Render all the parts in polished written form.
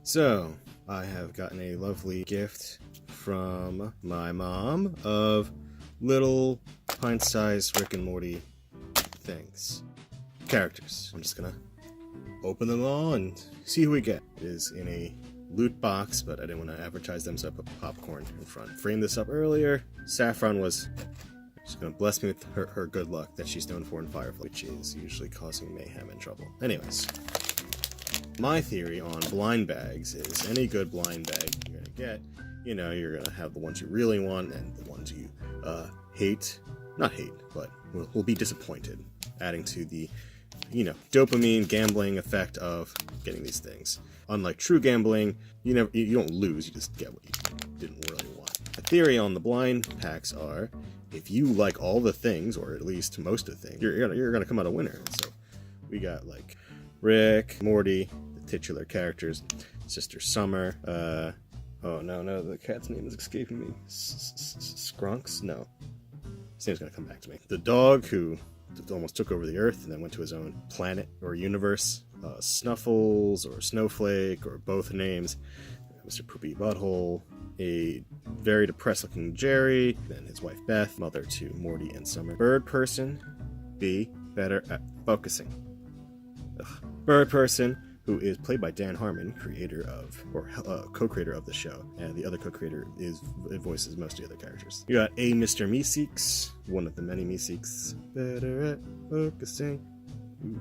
So, I have gotten a lovely gift from my mom of little pint-sized Rick and Morty things. Characters. I'm just gonna open them all and see who we get. It is in a loot box, but I didn't want to advertise them, so I put popcorn in front. Framed this up earlier. Saffron was just gonna bless me with her good luck that she's known for in Firefly, which is usually causing mayhem and trouble. Anyways. My theory on blind bags is any good blind bag you're gonna get, you know, you're gonna have the ones you really want and the ones you hate. Not hate, but will be disappointed. Adding to the, you know, dopamine gambling effect of getting these things. Unlike true gambling, you don't lose, you just get what you didn't really want. The theory on the blind packs are, if you like all the things, or at least most of the things, you're gonna come out a winner. So we got like Rick, Morty, the titular characters, Sister Summer, oh no, the cat's name is escaping me. Skrunks? No. His name's gonna come back to me. The dog who almost took over the earth and then went to his own planet or universe. Snuffles or Snowflake or both names. Mr. Poopy Butthole. A very depressed looking Jerry. Then his wife Beth. Mother to Morty and Summer. Birdperson. Be better at focusing. Birdperson, who is played by Dan Harmon, creator of, or co-creator of the show, and the other co-creator voices most of the other characters. You got a Mr. Meeseeks, one of the many Meeseeks. Better at focusing. Ooh,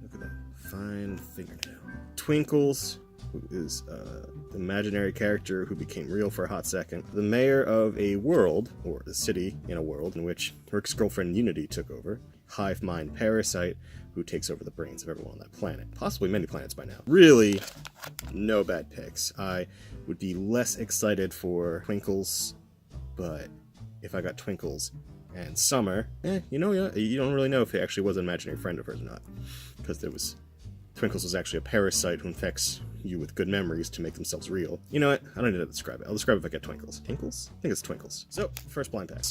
look at that fine fingernail. Twinkles, who is the imaginary character who became real for a hot second. The mayor of a world, or the city in a world, in which Rick's girlfriend Unity took over. Hive mind parasite, who takes over the brains of everyone on that planet. Possibly many planets by now. Really, no bad picks. I would be less excited for Twinkles, but if I got Twinkles and Summer, you don't really know if it actually was an imaginary friend of hers or not. Because Twinkles was actually a parasite who infects you with good memories to make themselves real. You know what? I don't need to describe it. I'll describe it if I get Twinkles. Tinkles? I think it's Twinkles. So, first blind pass.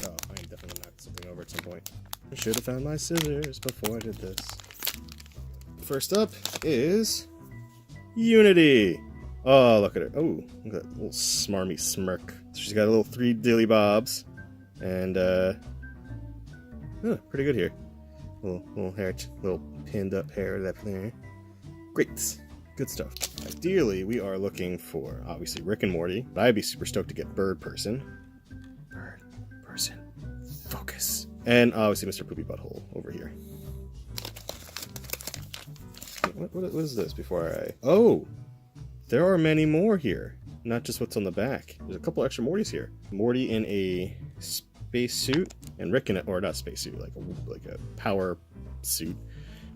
Oh, I am definitely gonna knock something over at some point. I should have found my scissors before I did this. First up is Unity. Oh, look at her. Oh, look at that little smarmy smirk. So she's got a little 3 dilly bobs. And, pretty good here. Little hair, little pinned up hair up there. Great. Good stuff. Ideally, we are looking for, obviously, Rick and Morty. But I'd be super stoked to get Birdperson. Birdperson. Focus. And obviously Mr. Poopy Butthole over here. What is this before I... Oh! There are many more here. Not just what's on the back. There's a couple extra Mortys here. Morty in a spacesuit, and Rick in a... Or not spacesuit, like a power suit.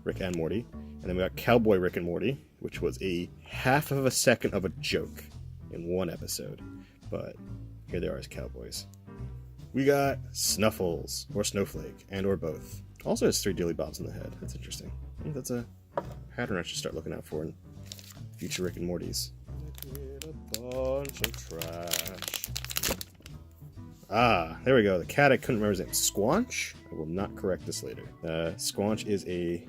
Rick and Morty. And then we got Cowboy Rick and Morty, which was a half of a second of a joke in one episode. But here they are as cowboys. We got Snuffles, or Snowflake, and or both. Also has 3 dilly bobs in the head. That's interesting. I think that's a pattern I should start looking out for in future Rick and Mortys. A bunch of trash. Ah, there we go. The cat, I couldn't remember his name. Squanch? I will not correct this later. Squanch is a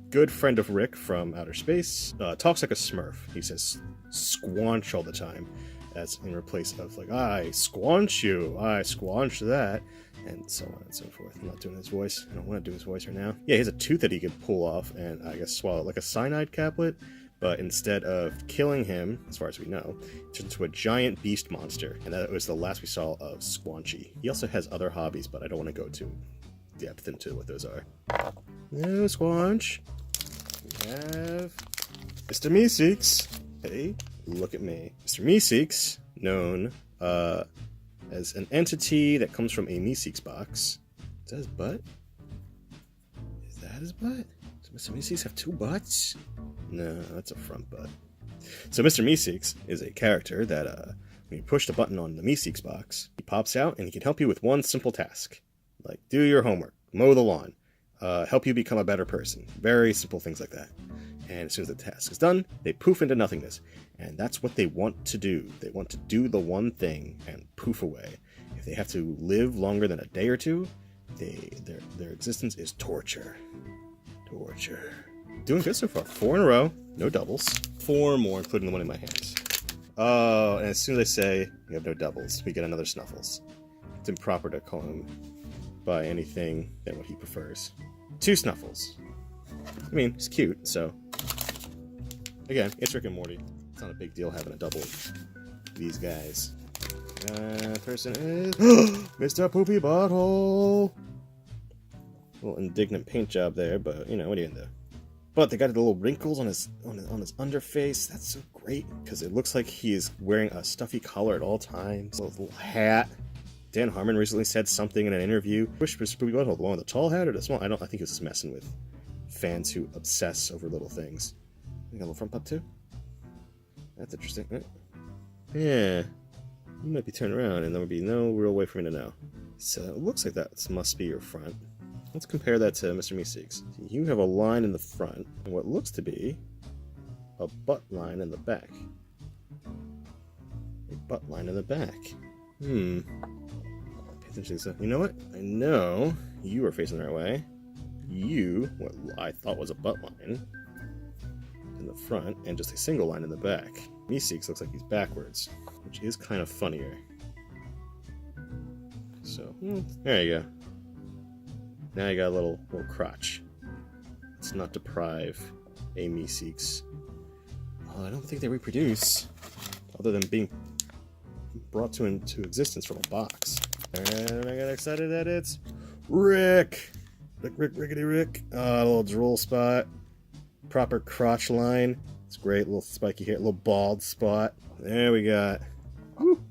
good friend of Rick from outer space. Talks like a Smurf. He says squanch all the time. As in replace of like, I squanch you, I squanch that, and so on and so forth. I'm not doing his voice. I don't want to do his voice right now. Yeah, he has a tooth that he could pull off and I guess swallow, like a cyanide caplet, but instead of killing him, as far as we know, it turns into a giant beast monster, and that was the last we saw of Squanchy. He also has other hobbies, but I don't want to go too depth into what those are. No, Squanch. We have Mr. Meeseeks. Hey. Look at me. Mr. Meeseeks, known as an entity that comes from a Meeseeks box. Is that his butt? Is that his butt? Does Mr. Meeseeks have 2 butts? No, that's a front butt. So Mr. Meeseeks is a character that when you push the button on the Meeseeks box, he pops out and he can help you with one simple task. Like do your homework, mow the lawn, help you become a better person. Very simple things like that. And as soon as the task is done, they poof into nothingness. And that's what they want to do. They want to do the one thing and poof away. If they have to live longer than a day or two, their existence is torture. Torture. Doing good so far. 4 in a row. No doubles. 4 more, including the one in my hand. Oh, and as soon as I say we have no doubles, we get another Snuffles. It's improper to call him by anything than what he prefers. 2 Snuffles. I mean, he's cute, so... Again, it's Rick and Morty. It's not a big deal having a double of these guys. Person is... Mr. Poopy Butthole! A little indignant paint job there, but, you know, what are you gonna do? But they got the little wrinkles on his underface. That's so great, because it looks like he is wearing a stuffy collar at all times. A little hat. Dan Harmon recently said something in an interview. Which Mr. Poopy Butthole, the one with the tall hat or the small? I think he was just messing with fans who obsess over little things. You got a little front pup too? That's interesting. Yeah. You might be turned around and there would be no real way for me to know. So it looks like that must be your front. Let's compare that to Mr. Meeseeks. You have a line in the front and what looks to be a butt line in the back. A butt line in the back. Pay attention to stuff. You know what? I know you are facing the right way. You, what I thought was a butt line in the front and just a single line in the back. Meeseeks looks like he's backwards, which is kind of funnier. So, there you go. Now you got a little crotch. Let's not deprive a Meeseeks. I don't think they reproduce, other than being brought into existence from a box. And I got excited that it's Rick! Rickety Rick. A little drool spot. Proper crotch line. It's great. Little spiky hair. Little bald spot. There we got. Woo.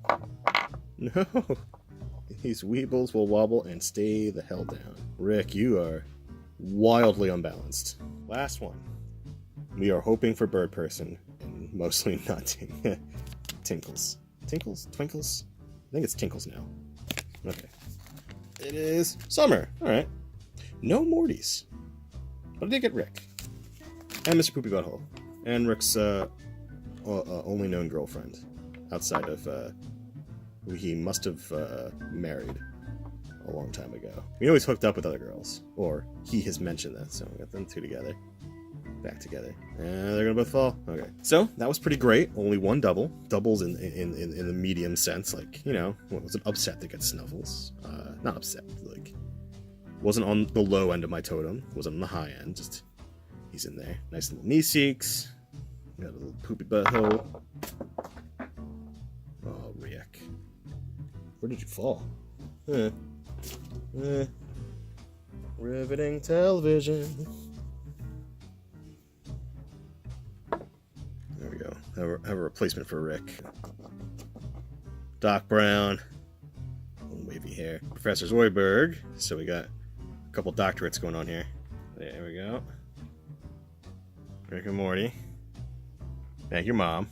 No. These weebles will wobble and stay the hell down. Rick, you are wildly unbalanced. Last one. We are hoping for Birdperson and mostly not Tinkles. Tinkles? Twinkles? I think it's Tinkles now. Okay. It is summer. Alright. No Mortys. But I did get Rick. And Mr. Poopy Butthole. And Rick's only known girlfriend. Outside of who he must have married a long time ago. We know he's hooked up with other girls. Or he has mentioned that, so we got them two together. Back together. And they're gonna both fall. Okay. So, that was pretty great. Only one double. Doubles in the medium sense. Like, you know, it was an upset to get Snuffles. Not upset. Like, wasn't on the low end of my totem. Wasn't on the high end. Just, he's in there. Nice little Meeseeks. Got a little Poopy Butthole. Oh, Rick. Where did you fall? Riveting television. There we go. Have a replacement for Rick. Doc Brown. Little wavy hair. Professor Zoidberg. So we got a couple doctorates going on here. There we go. Rick and Morty. Thank your mom.